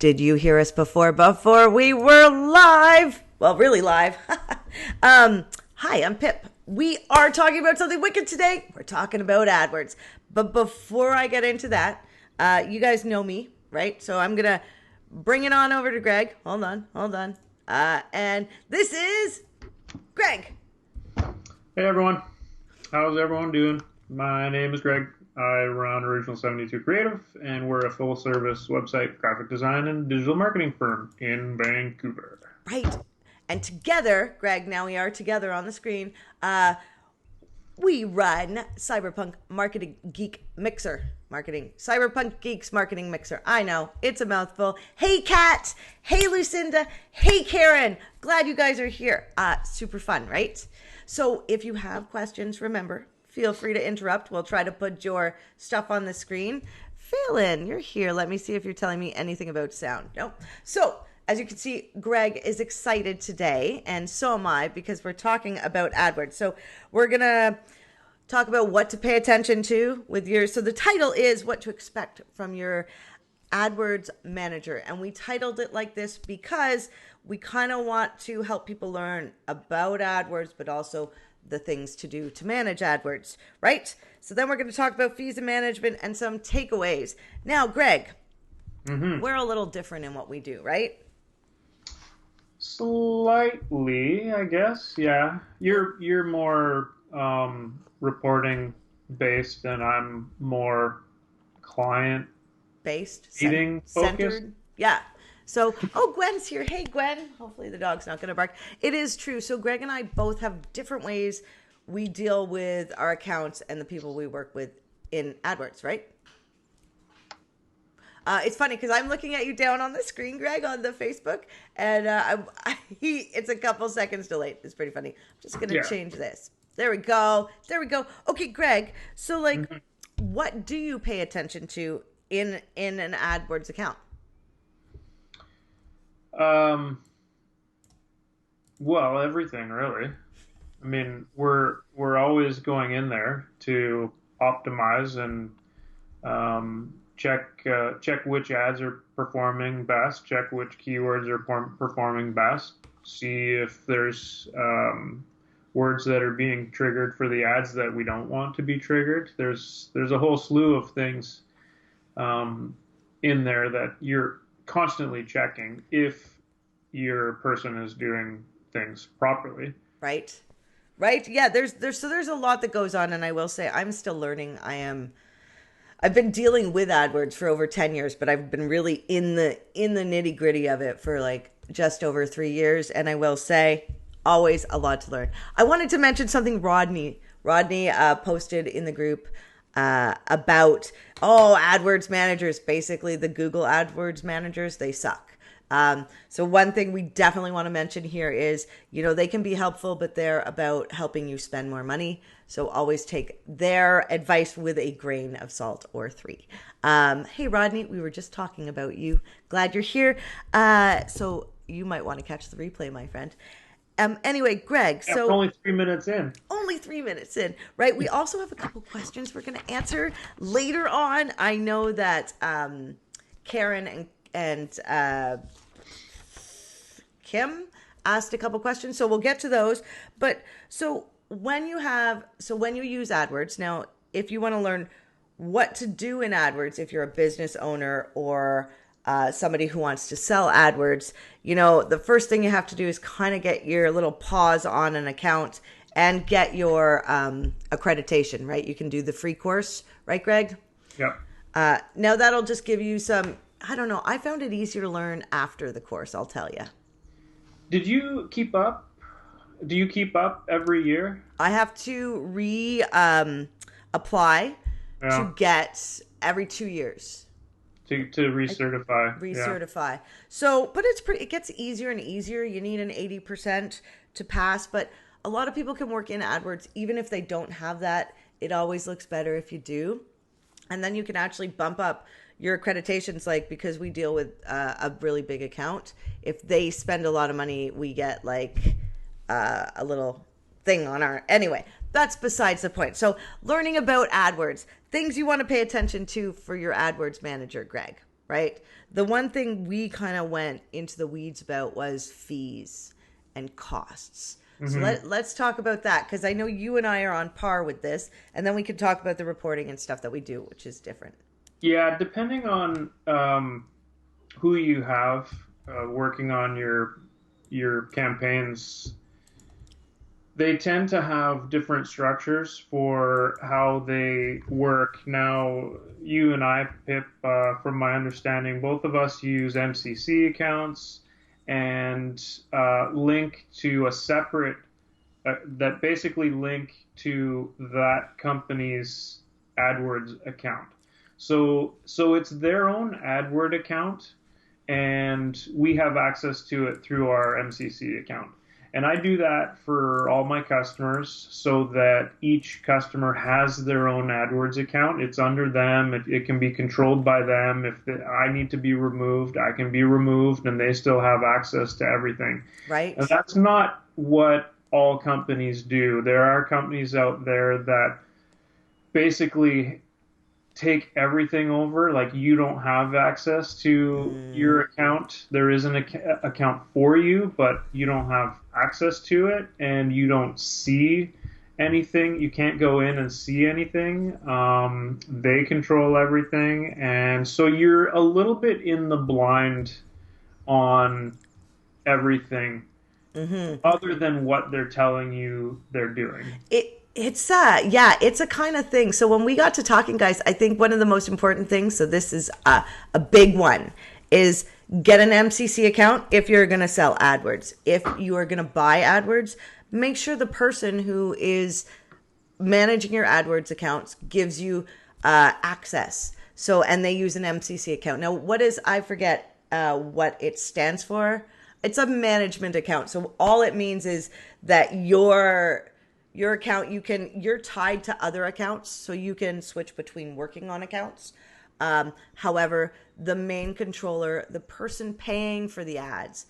Did you hear us before we were live? Well, really live. Hi, I'm Pip. We are talking about something wicked today. We're talking about AdWords. But before I get into that, you guys know me, right? So I'm going to bring it on over to Greg. Hold on. And this is Greg. Hey everyone, how's everyone doing? My name is Greg. I run Original 72 Creative, and we're a full-service website graphic design and digital marketing firm in Vancouver. Right. And together, Greg, now we are together on the screen, we run Cyberpunk Marketing Geek Mixer. Cyberpunk Geeks Marketing Mixer. I know, it's a mouthful. Hey, Kat. Hey, Lucinda. Hey, Karen. Glad you guys are here. Super fun, right? So if you have questions, remember, feel free to interrupt. We'll try to put your stuff on the screen. Phelan, you're here. Let me see if you're telling me anything about sound. Nope. So as you can see, Greg is excited today, and so am I, because we're talking about AdWords. So we're going to talk about what to pay attention to with your, so the title is what to expect from your AdWords manager. And we titled it like this because we kind of want to help people learn about AdWords, but also the things to do to manage AdWords, right? So then we're going to talk about fees and management and some takeaways. Now, Greg, we're a little different in what we do, right? Slightly, I guess. Yeah, you're more reporting based, and I'm more client Based, meeting focused. centered. Yeah. So, oh, Gwen's here. Hey, Gwen. Hopefully the dog's not going to bark. It is true. So Greg and I both have different ways we deal with our accounts and the people we work with in AdWords, right? It's funny because I'm looking at you down on the screen, Greg, on the Facebook, and it's a couple seconds delayed. It's pretty funny. I'm just going to change this. There we go. Okay, Greg. So, like, what do you pay attention to in an AdWords account? Well, everything really. I mean, we're always going in there to optimize and check which ads are performing best, check which keywords are performing best, see if there's words that are being triggered for the ads that we don't want to be triggered. There's a whole slew of things in there that you're constantly checking if your person is doing things properly. Right. Yeah, there's a lot that goes on, and I will say I'm still learning. I've been dealing with AdWords for over 10 years, but I've been really in the nitty-gritty of it for like just over 3 years, and I will say always a lot to learn. I wanted to mention something Rodney posted in the group about AdWords managers, basically the Google AdWords managers, they suck. So one thing we definitely want to mention here is, they can be helpful, but they're about helping you spend more money. So always take their advice with a grain of salt or 3. Hey, Rodney, we were just talking about you. Glad you're here. So you might want to catch the replay, my friend. Anyway, Greg, so only 3 minutes in. Only 3 minutes in, right? We also have a couple questions we're going to answer later on. I know that Karen and Kim asked a couple questions, so we'll get to those. But so when you use AdWords, now if you want to learn what to do in AdWords, if you're a business owner or somebody who wants to sell AdWords, the first thing you have to do is kind of get your little paws on an account and get your accreditation, right? You can do the free course, right, Greg? Yeah. Now that'll just give you some, I don't know, I found it easier to learn after the course, I'll tell you. Did you keep up? Do you keep up every year? I have to apply to get every 2 years. To recertify. Recertify. Yeah. So, but it gets easier and easier. You need an 80% to pass, but a lot of people can work in AdWords even if they don't have that. It always looks better if you do. And then you can actually bump up your accreditations, like, because we deal with a really big account. If they spend a lot of money, we get like a little thing on our, anyway, that's besides the point. So learning about AdWords, things you want to pay attention to for your AdWords manager, Greg, right? The one thing we kind of went into the weeds about was fees and costs. So let's talk about that, because I know you and I are on par with this, and then we can talk about the reporting and stuff that we do, which is different. Yeah, depending on who you have working on your campaigns, they tend to have different structures for how they work. Now, you and I, Pip, from my understanding, both of us use MCC accounts and link to a separate that basically link to that company's AdWords account. So it's their own AdWord account, and we have access to it through our MCC account. And I do that for all my customers so that each customer has their own AdWords account. It's under them. It can be controlled by them. If I need to be removed, I can be removed, and they still have access to everything. Right. And that's not what all companies do. There are companies out there that basically take everything over. Like, you don't have access to your account. There is an account for you, but you don't have access to it, and you don't see anything. You can't go in and see anything. They control everything, and so you're a little bit in the blind on everything, other than what they're telling you they're doing. It's a kind of thing. So when we got to talking, guys, I think one of the most important things, so this is a big one, is get an MCC account if you're going to sell AdWords. If you are going to buy AdWords, make sure the person who is managing your AdWords accounts gives you access. So, and they use an MCC account. Now, I forget what it stands for. It's a management account. So all it means is that your account, you're tied to other accounts, so you can switch between working on accounts. However, the main controller, the person paying for the ads,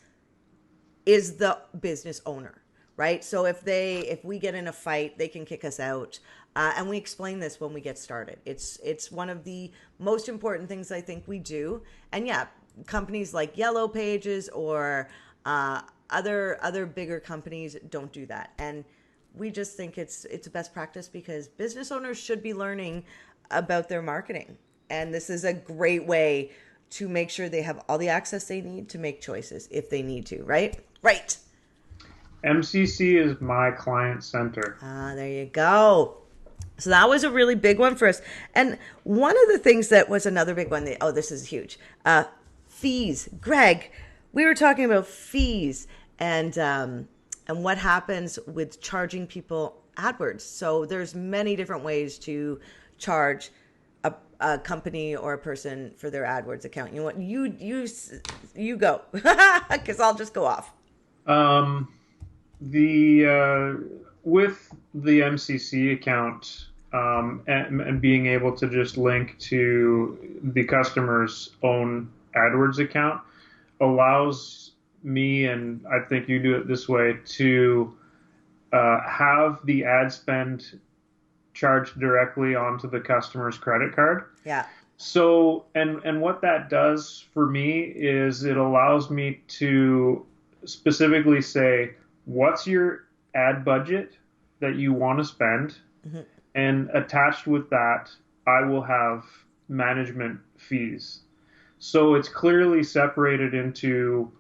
is the business owner, right? So if we get in a fight, they can kick us out. And we explain this when we get started. It's one of the most important things I think we do. And yeah, companies like Yellow Pages or other bigger companies don't do that. And we just think it's a best practice, because business owners should be learning about their marketing. And this is a great way to make sure they have all the access they need to make choices if they need to, right? Right. MCC is my client center. There you go. So that was a really big one for us. And one of the things that was another big one, this is huge. Fees. Greg, we were talking about fees and what happens with charging people AdWords. So there's many different ways to charge a company or a person for their AdWords account. You know what? You go, because I'll just go off. With the MCC account and being able to just link to the customer's own AdWords account allows me, and I think you do it this way, to have the ad spend charged directly onto the customer's credit card. Yeah. So, and what that does for me is it allows me to specifically say, what's your ad budget that you want to spend? Mm-hmm. And attached with that, I will have management fees. So it's clearly separated into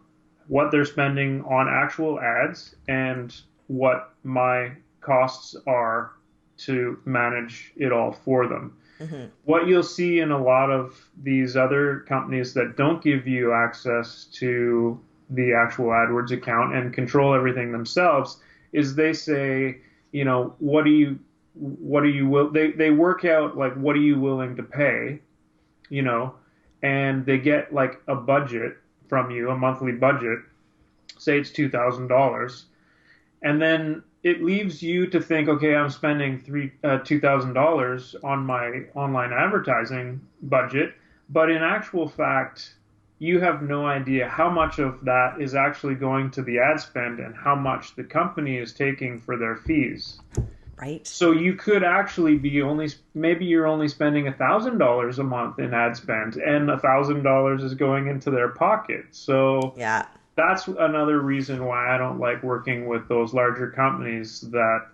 what they're spending on actual ads and what my costs are to manage it all for them. Mm-hmm. What you'll see in a lot of these other companies that don't give you access to the actual AdWords account and control everything themselves is they say, you know, they work out like, what are you willing to pay, you know, and they get like a budget from you, a monthly budget, say it's $2,000. And then it leaves you to think, okay, I'm spending $2,000 on my online advertising budget. But in actual fact, you have no idea how much of that is actually going to the ad spend and how much the company is taking for their fees. right? So you could actually be maybe you're only spending $1,000 a month in ad spend, and $1,000 is going into their pocket. So Yeah. that's another reason why I don't like working with those larger companies that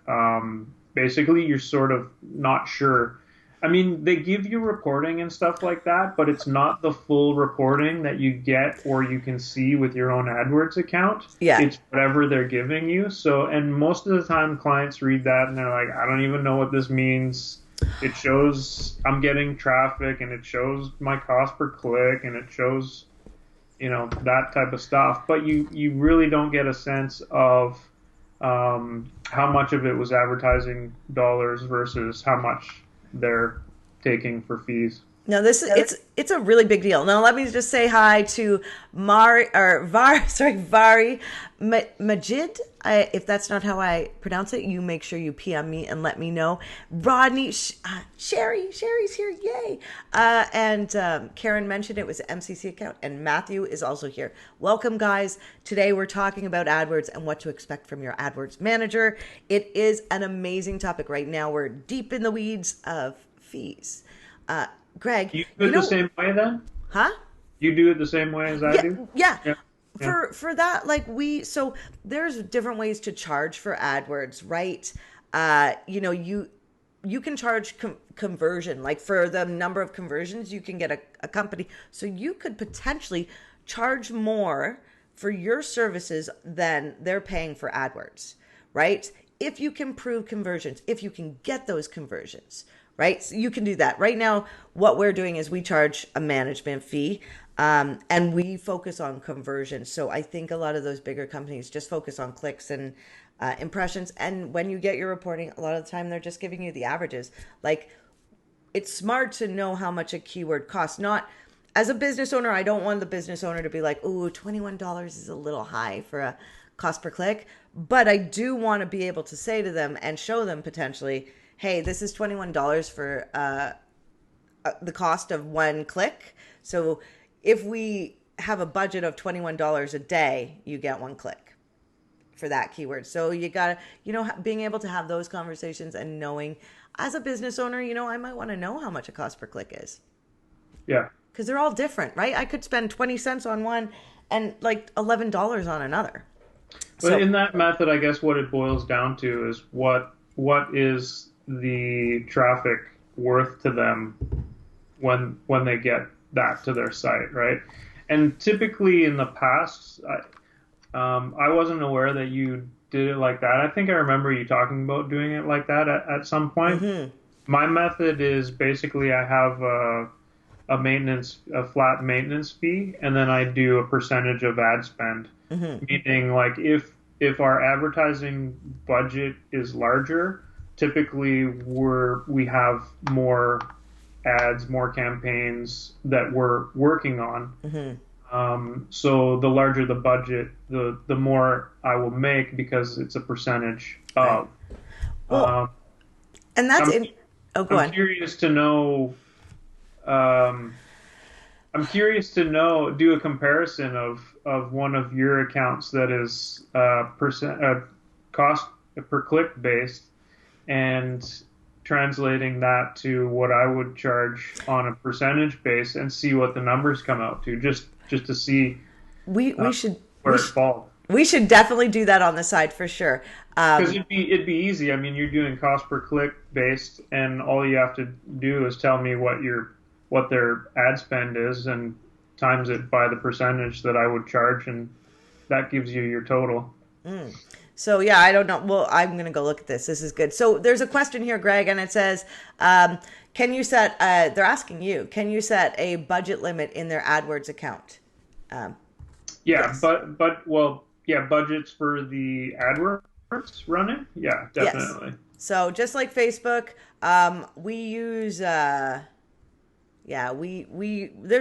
basically you're sort of not sure. I mean, they give you reporting and stuff like that, but it's not the full reporting that you get or you can see with your own AdWords account. Yeah. It's whatever they're giving you. So, and most of the time clients read that and they're like, I don't even know what this means. It shows I'm getting traffic and it shows my cost per click and it shows, that type of stuff. But you really don't get a sense of how much of it was advertising dollars versus how much they're taking for fees. No, this is it's a really big deal. Now let me just say hi to Vari Majid. If that's not how I pronounce it, you make sure you PM me and let me know. Rodney, Sherry's here, yay! And Karen mentioned it was an MCC account, and Matthew is also here. Welcome, guys. Today we're talking about AdWords and what to expect from your AdWords manager. It is an amazing topic. Right now we're deep in the weeds of fees. Greg, you do it the same way then? Huh? You do it the same way as I do? Yeah. For that, so there's different ways to charge for AdWords, right? You can charge conversion, like for the number of conversions, you can get a company. So you could potentially charge more for your services than they're paying for AdWords, right? If you can prove conversions, if you can get those conversions, right? So you can do that. Right now, what we're doing is we charge a management fee, and we focus on conversion. So I think a lot of those bigger companies just focus on clicks and impressions. And when you get your reporting, a lot of the time they're just giving you the averages. Like, it's smart to know how much a keyword costs. Not as a business owner, I don't want the business owner to be like, "Ooh, $21 is a little high for a cost per click." But I do want to be able to say to them and show them potentially, hey, this is $21 for the cost of one click. So if we have a budget of $21 a day, you get one click for that keyword. So you got to, being able to have those conversations and knowing as a business owner, I might want to know how much a cost per click is. Yeah. Because they're all different, right? I could spend 20 cents on one and like $11 on another. But in that method, I guess what it boils down to is what is the traffic worth to them when they get that to their site, right? And typically in the past, I wasn't aware that you did it like that. I think I remember you talking about doing it like that at some point. Mm-hmm. My method is basically I have a flat maintenance fee, and then I do a percentage of ad spend. Mm-hmm. Meaning, like, if our advertising budget is larger, typically we have more ads, more campaigns that we're working on. Mm-hmm. So the larger the budget, the more I will make because it's a percentage of. Well, and that's go on. Curious to know. I'm curious to know. Do a comparison of one of your accounts that is cost per click based, and translating that to what I would charge on a percentage base, and see what the numbers come out to, just to see where it falls. We should definitely do that on the side for sure. Because it'd be easy. I mean, you're doing cost per click based, and all you have to do is tell me what their ad spend is, and times it by the percentage that I would charge, and that gives you your total. So yeah, I don't know. Well, I'm going to go look at this. This is good. So there's a question here, Greg, and it says, can you set, they're asking you, can you set a budget limit in their AdWords account? Yes. Budgets for the AdWords running? Yeah, definitely. Yes. So just like Facebook, we use, there's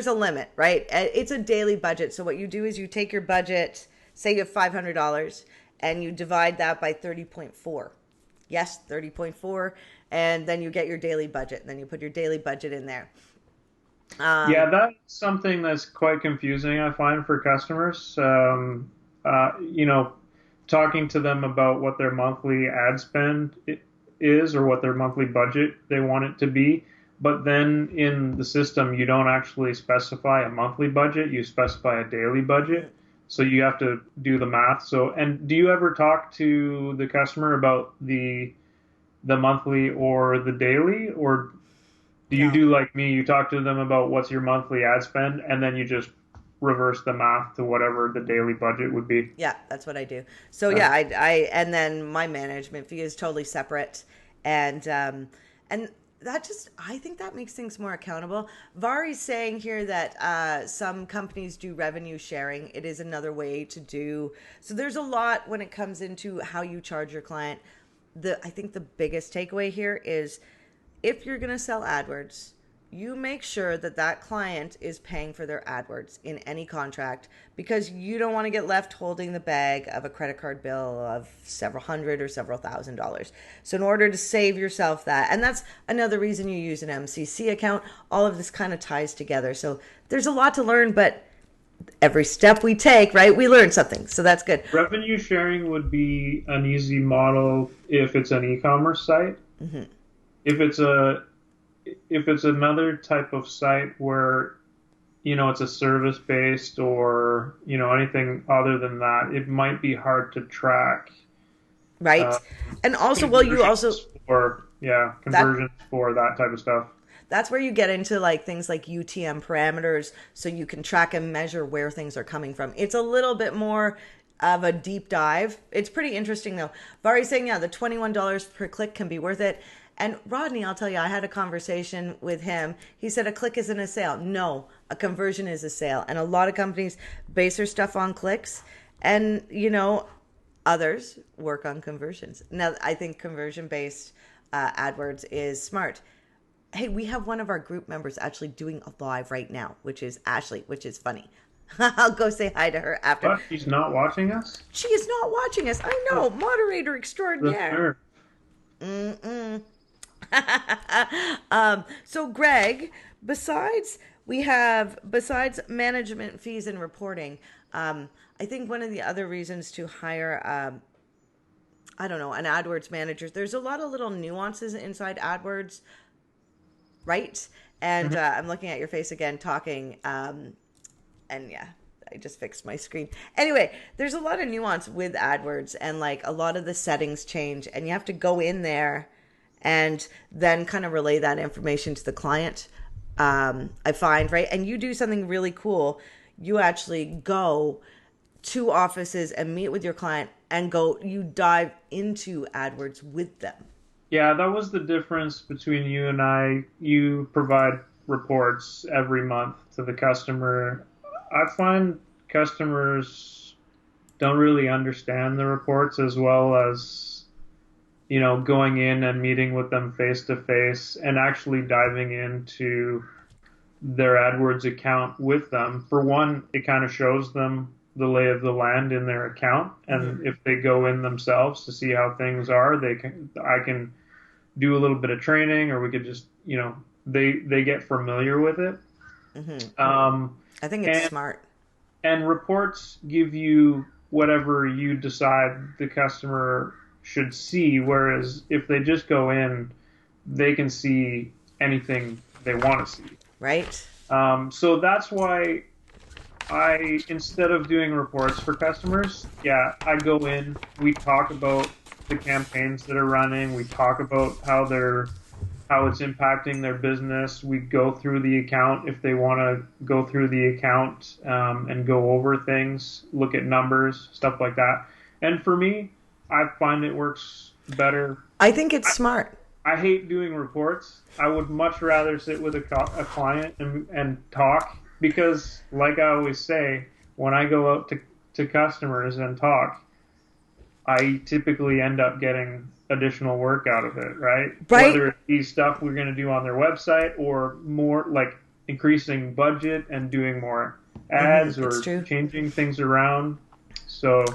a limit, right? It's a daily budget. So what you do is you take your budget, say you have $500, and you divide that by 30.4. Yes, 30.4. And then you get your daily budget. And then you put your daily budget in there. That's something that's quite confusing, I find, for customers. Talking to them about what their monthly ad spend is or what their monthly budget they want it to be. But then in the system, you don't actually specify a monthly budget, you specify a daily budget. So you have to do the math. So, and do you ever talk to the customer about the monthly or the daily, or do you No. do like me? You talk to them about what's your monthly ad spend, and then you just reverse the math to whatever the daily budget would be. Yeah, that's what I do. So yeah, I and then my management fee is totally separate, and that just, I think that makes things more accountable. Vari's saying here that some companies do revenue sharing. It is another way to do. So there's a lot when it comes into how you charge your client. I think the biggest takeaway here is if you're going to sell AdWords, you make sure that that client is paying for their AdWords in any contract, because you don't want to get left holding the bag of a credit card bill of several hundred or several $1,000s. So in order to save yourself that, and that's another reason you use an MCC account, all of this kind of ties together. So there's a lot to learn, but every step we take, right, we learn something. So that's good. Revenue sharing would be an easy model if it's an e-commerce site. Mm-hmm. If it's another type of site where, it's a service based or, anything other than that, it might be hard to track. Right. And also, well, you also, conversions for that type of stuff. That's where you get into like things like UTM parameters, so you can track and measure where things are coming from. It's a little bit more of a deep dive. It's pretty interesting though. Vari's saying, the $21 per click can be worth it. And Rodney, I'll tell you, I had a conversation with him. He said a click isn't a sale. No, a conversion is a sale. And a lot of companies base their stuff on clicks, and, others work on conversions. Now, I think conversion-based AdWords is smart. Hey, we have one of our group members actually doing a live right now, which is Ashley, which is funny. I'll go say hi to her after. But she's not watching us? She is not watching us. I know. Moderator extraordinaire. Mm-mm. So Greg, besides management fees and reporting, I think one of the other reasons to hire, an AdWords manager, there's a lot of little nuances inside AdWords, right? And I'm looking at your face again, talking, and yeah, I just fixed my screen. Anyway, there's a lot of nuance with AdWords, and like a lot of the settings change, and you have to go in there and then kind of relay that information to the client, I find, right? And you do something really cool. You actually go to offices and meet with your client and you dive into AdWords with them. Yeah, that was the difference between you and I. You provide reports every month to the customer. I find customers don't really understand the reports as well as going in and meeting with them face to face and actually diving into their AdWords account with them. For one, it kind of shows them the lay of the land in their account. And if they go in themselves to see how things are, I can do a little bit of training, or we could just, they get familiar with it. I think it's smart. And reports give you whatever you decide the customer should see, whereas if they just go in, they can see anything they want to see. Right. So that's why instead of doing reports for customers, I go in, we talk about the campaigns that are running, we talk about how it's impacting their business, we go through the account if they want to go through the account and go over things, look at numbers, stuff like that. And for me, I find it works better. I think it's smart. I hate doing reports. I would much rather sit with a client and talk, because, like I always say, when I go out to customers and talk, I typically end up getting additional work out of it, right? Whether it be stuff we're going to do on their website, or more like increasing budget and doing more ads, or changing things around. So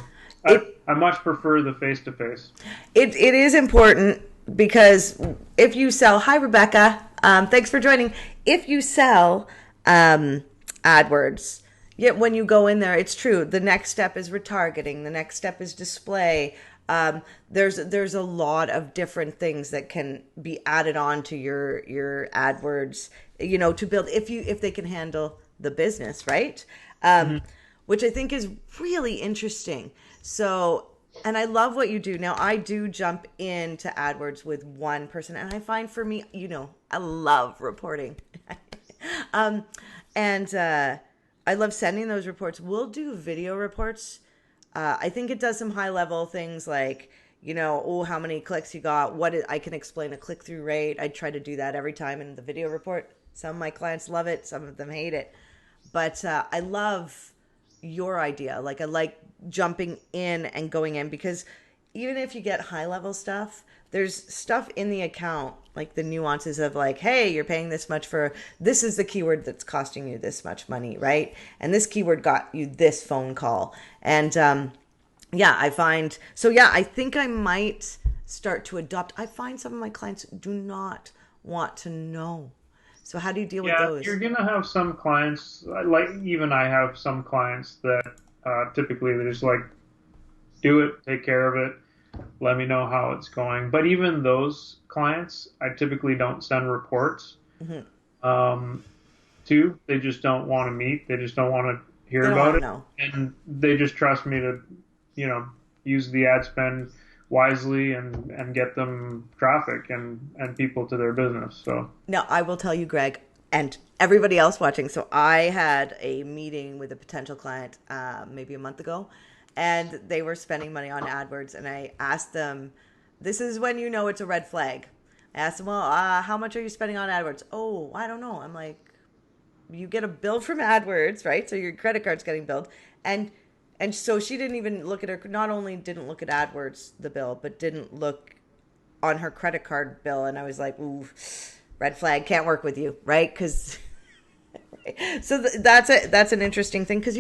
I much prefer the face-to-face. It is important, because if you sell, hi Rebecca, thanks for joining. If you sell AdWords, when you go in there, it's true. The next step is retargeting. The next step is display. There's a lot of different things that can be added on to your AdWords, to build if they can handle the business, right? Hmm. Which I think is really interesting. So, and I love what you do. Now, I do jump into AdWords with one person, and I find for me, I love reporting. um, and I love sending those reports. We'll do video reports. I think it does some high level things like, how many clicks you got. I can explain a click through rate. I try to do that every time in the video report. Some of my clients love it, some of them hate it. But I love your idea. Like, I like jumping in and going in, because even if you get high level stuff, there's stuff in the account, like the nuances of like, hey, you're paying this much for, this is the keyword that's costing you this much money, right? And this keyword got you this phone call. And yeah, I think I might start to adopt. I find some of my clients do not want to know. So how do you deal with Yeah, those? you're gonna have some clients, like even I have some clients that typically they just like do it, take care of it, let me know how it's going. But even those clients, I typically don't send reports Hmm. um, to. They just don't want to meet. They just don't want to They hear don't about want to it, know. and they just trust me to, you know, use the ad spend wisely and get them traffic and people to their business. So Now, I will tell you, Greg, and everybody else watching. So I had a meeting with a potential client maybe a month ago, and they were spending money on AdWords. And I asked them, this is when you know it's a red flag. I asked them, well, how much are you spending on AdWords? Oh, I don't know. I'm like, you get a bill from AdWords, right? So your credit card's getting billed. And so she didn't even look at her, not only didn't look at AdWords, the bill, but didn't look on her credit card bill. And I was like, ooh, red flag, can't work with you, right? Because so that's an interesting thing, because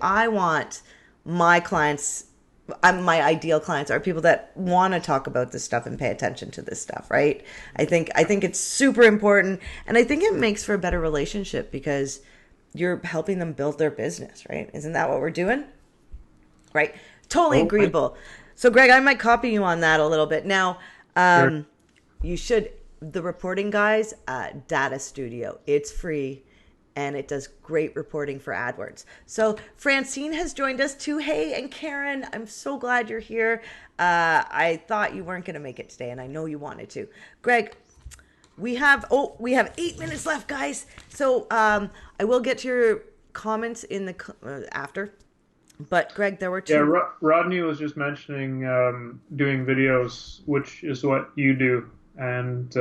I want my clients, my ideal clients are people that want to talk about this stuff and pay attention to this stuff, right? I think it's super important, and I think it makes for a better relationship because you're helping them build their business, right? Isn't that what we're doing? Right? Totally totally. agreeable. So, Greg, I might copy you on that a little bit. Now, Sure. you should, the reporting guys, Data Studio. It's free and it does great reporting for AdWords. So, Francine has joined us too. Hey, and Karen, I'm so glad you're here. I thought you weren't going to make it today, and I know you wanted to. Greg, we have 8 minutes left, guys. So, I will get to your comments in the after. But Greg, there were Yeah, two. Rodney was just mentioning doing videos, which is what you do, and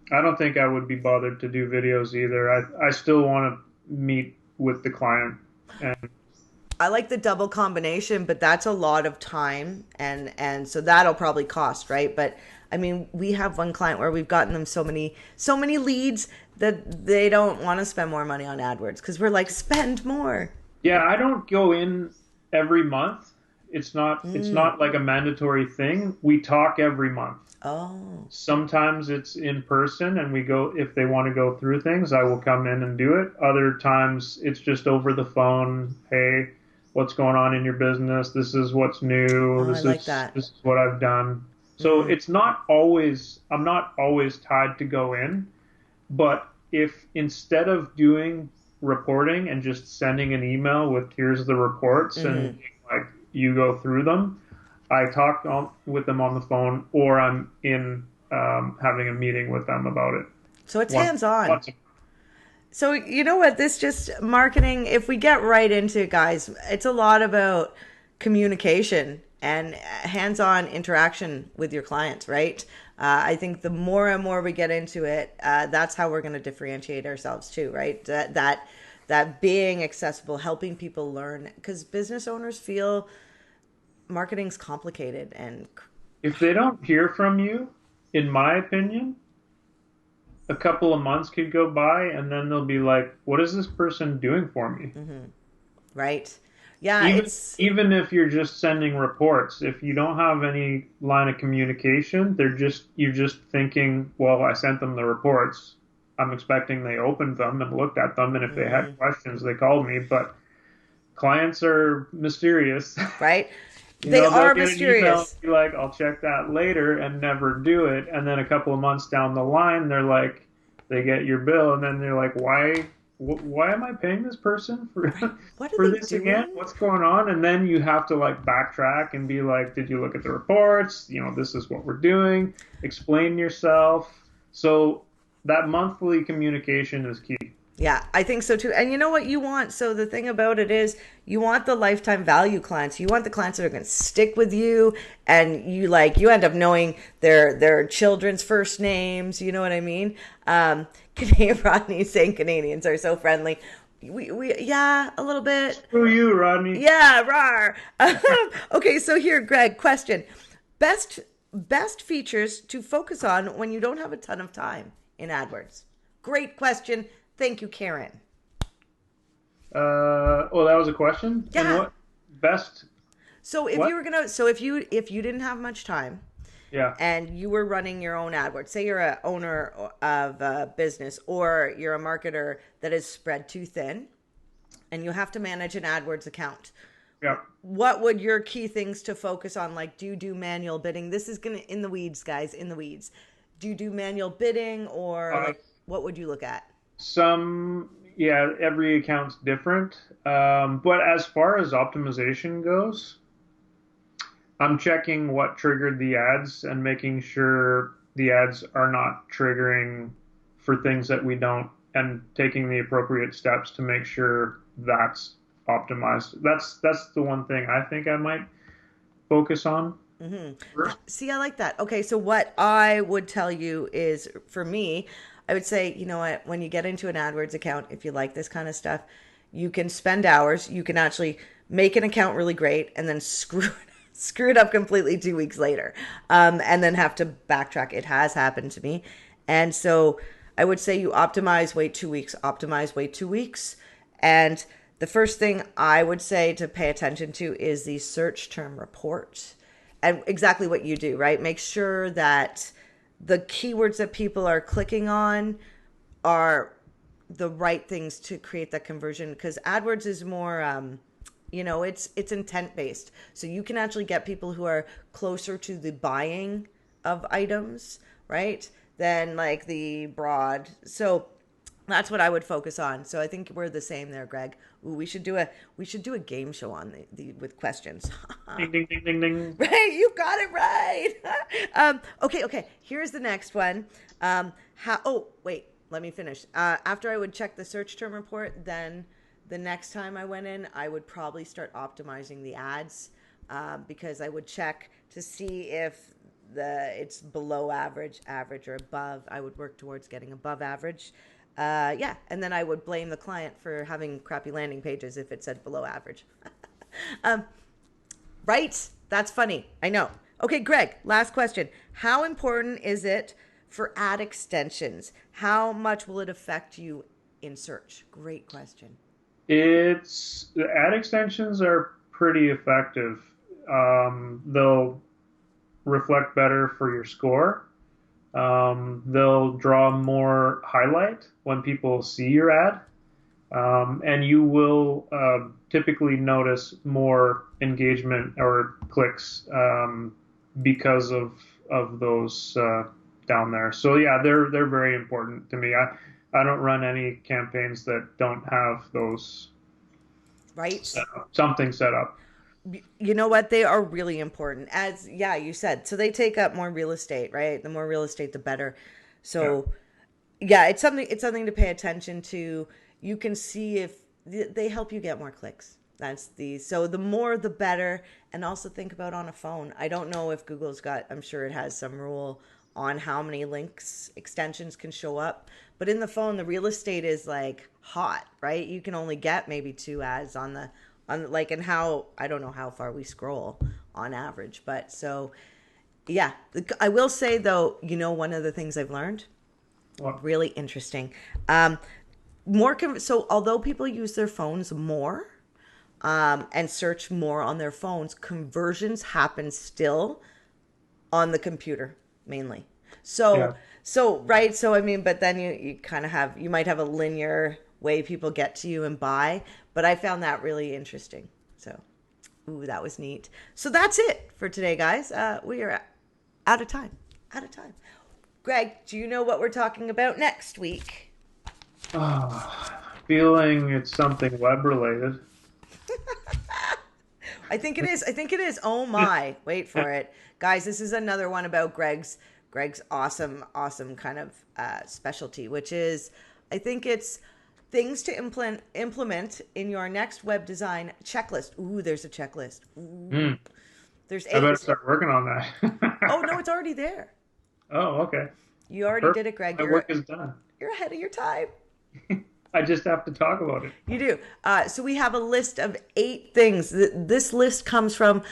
I don't think I would be bothered to do videos either. I still want to meet with the client, and I like the double combination, but that's a lot of time, and so that'll probably cost, right? But I mean, we have one client where we've gotten them so many leads that they don't want to spend more money on AdWords because we're like, spend more. yeah, I don't go in every month. It's not like a mandatory thing. We talk every month. Oh, Sometimes it's in person and we go, if they want to go through things, I will come in and do it. Other times it's just over the phone. Hey, what's going on in your business? This is what's new. oh, I This like is that. this is what I've done. So I'm not always tied to go in, but if instead of doing reporting and just sending an email with here's the reports and like you go through them, I talk with them on the phone, or I'm in having a meeting with them about it. So it's Once, hands on. once. So you know what? This just marketing. If we get right into it, guys, it's a lot about communication and hands-on interaction with your clients, right? I think the more and more we get into it, that's how we're going to differentiate ourselves too, right? That being accessible, helping people learn, because business owners feel marketing's complicated and If they don't hear from you, in my opinion, a couple of months could go by, and then they'll be like, "What is this person doing for me?" right. Yeah, Even it's even if you're just sending reports, if you don't have any line of communication, you're just thinking, well, I sent them the reports. I'm expecting they opened them and looked at them, and if they had questions, they called me. But clients are mysterious. right. They They'll are get an email and mysterious. be like, I'll check that later and never do it. And then a couple of months down the line, they're like, they get your bill and then they're like, why am I paying this person for, Right. What are for they this again? doing? What's going on? And then you have to like backtrack and be like, did you look at the reports? This is what we're doing. Explain yourself. So that monthly communication is key. Yeah, I think so too. And you know what you want? So the thing about it is you want the lifetime value clients. You want the clients that are going to stick with you and you end up knowing their children's first names, you know what I mean? Canadian Rodney saying Canadians are so friendly. We yeah, a little bit. Screw you, Rodney. Yeah, rar. Okay, so here, Greg, question. Best best features to focus on when you don't have a ton of time in AdWords. Great question. Thank you, Karen. Well, that was a question. And Yeah. what best? So if What? you were gonna, so if you didn't have much time Yeah, and you were running your own AdWords, say you're a owner of a business or you're a marketer that is spread too thin, and you have to manage an AdWords account, yeah. what would your key things to focus on? Like, do you do manual bidding? This is gonna in the weeds, guys, in the weeds. Do you do manual bidding or Uh, like what would you look at? yeah, every account's different. But as far as optimization goes, I'm checking what triggered the ads and making sure the ads are not triggering for things that we don't, and taking the appropriate steps to make sure that's optimized. That's the one thing I think I might focus on first. See, I like that. Okay, so what I would tell you is for me, I would say, you know what, when you get into an AdWords account, if you like this kind of stuff, you can spend hours. You can actually make an account really great and then screw it up completely 2 weeks later, and then have to backtrack. It has happened to me. And so I would say you wait 2 weeks, wait 2 weeks. And the first thing I would say to pay attention to is the search term report and exactly what you do, right? Make sure that the keywords that people are clicking on are the right things to create that conversion, because AdWords is more it's intent based, so you can actually get people who are closer to the buying of items, right, than like the broad. So that's what I would focus on. So I think we're the same there, Greg. Ooh, we should do a game show on the with questions. Ding ding ding ding ding. Right, you got it right. Okay. Here's the next one. How? Oh, wait. Let me finish. After I would check the search term report, then the next time I went in, I would probably start optimizing the ads, because I would check to see if it's below average, average, or above. I would work towards getting above average. Yeah, and then I would blame the client for having crappy landing pages if it said below average. Right? That's funny. I know. Okay, Greg, last question. How important is it for ad extensions? How much will it affect you in search? Great question. The ad extensions are pretty effective. They'll reflect better for your score. They'll draw more highlight when people see your ad. And you will typically notice more engagement or clicks because of those down there. So yeah, they're very important to me. I don't run any campaigns that don't have those Right? something set up. You know what? They are really important. As yeah, you said. So they take up more real estate, right? The more real estate, the better. Yeah, So yeah, it's something to pay attention to. You can see if they help you get more clicks. So the more the better. And also think about on a phone. I don't know if Google's got, I'm sure it has some rule on how many links extensions can show up, but in the phone the real estate is like hot, right? You can only get maybe two ads on like, and how, I don't know how far we scroll on average, but so yeah, I will say though, one of the things I've learned, well, really interesting. So although people use their phones more, and search more on their phones, conversions happen still on the computer mainly. yeah. So right. So I mean, but then you kind of you might have a linear way people get to you and buy. But I found that really interesting. So Ooh, that was neat. So that's it for today, guys. We are out of time. Out of time. Greg, do you know what we're talking about next week? Feeling it's something web related. I think it is. I think it is. Oh my. Wait for it. Guys, this is another one about Greg's awesome kind of specialty, which is, I think it's things to implement in your next web design checklist. Ooh, there's a checklist. Ooh. There's 8. I better start working on that. Oh, no, it's already there. Oh, okay. You already did it, Greg. My work is done. You're ahead of your time. I just have to talk about it. You do. So we have a list of 8 things. This list comes from,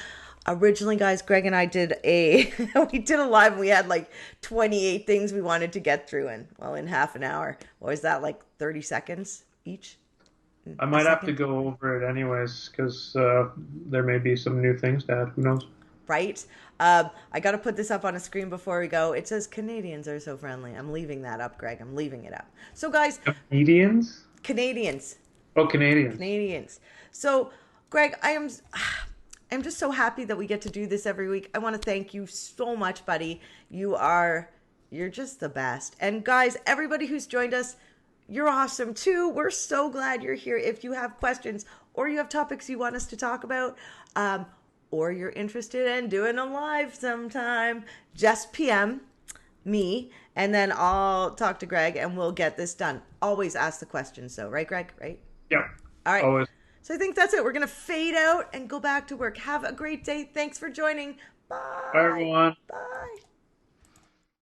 originally, guys, Greg and I did a live, and we had like 28 things we wanted to get through in half an hour. What was that, like 30 seconds each? I might have to go over it anyways, because there may be some new things to add. Who knows? Right? I got to put this up on a screen before we go. It says Canadians are so friendly. I'm leaving that up, Greg. I'm leaving it up. So, guys. Canadians? Canadians. Oh, Canadians. Canadians. So, Greg, I'm just so happy that we get to do this every week. I want to thank you so much, buddy. You're just the best. And guys, everybody who's joined us, you're awesome too. We're so glad you're here. If you have questions or you have topics you want us to talk about, or you're interested in doing a live sometime, just PM me, and then I'll talk to Greg and we'll get this done. Always ask the questions though, right, Greg? Right? Yeah. All right. Always. So I think that's it. We're going to fade out and go back to work. Have a great day. Thanks for joining. Bye. Bye, everyone. Bye.